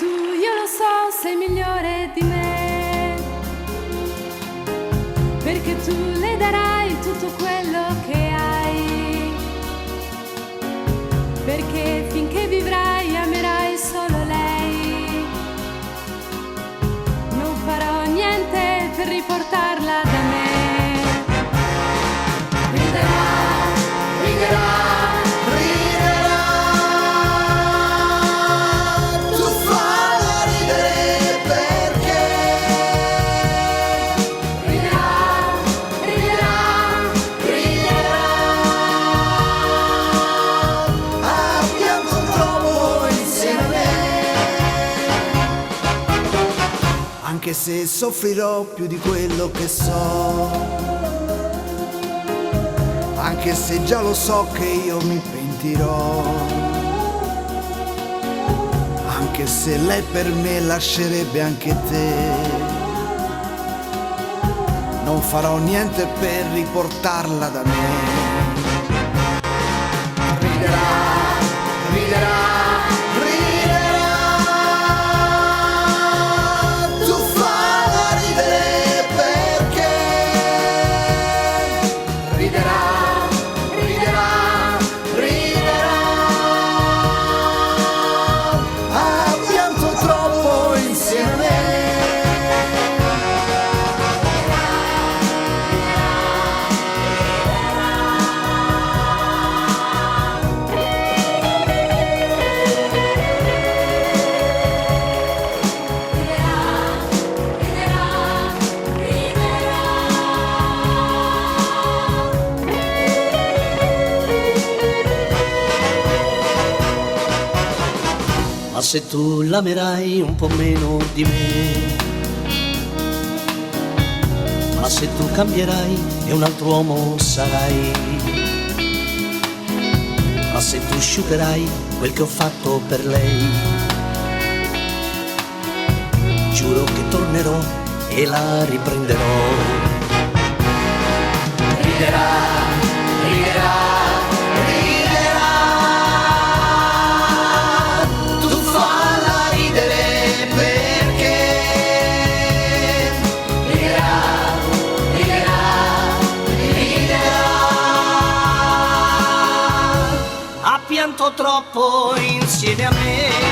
tu, io lo so, sei migliore di me, perché tu le darai tutto quello che hai, perché finché vivrai amerai solo lei. Non farò niente per riportarla da me. Riderà, riderà, riderà, tu falla ridere perché riderà, riderà, riderà. ha pianto troppo insieme a me, anche se soffrirò più di quello che so, anche se già lo so che io mi pentirò, anche se lei per me lascerebbe anche te, non farò niente per riportarla da me. Riderà, riderà, riderà, tu falla ridere perché riderà. Ma se tu l'amerai un po' meno di me, ma se tu cambierai e un altro uomo sarai, ma se tu sciuperai quel che ho fatto per lei, giuro che tornerò e la riprenderò. Riderà, riderà, riderà, tu falla ridere perché riderà, riderà, riderà, ha pianto troppo insieme a me.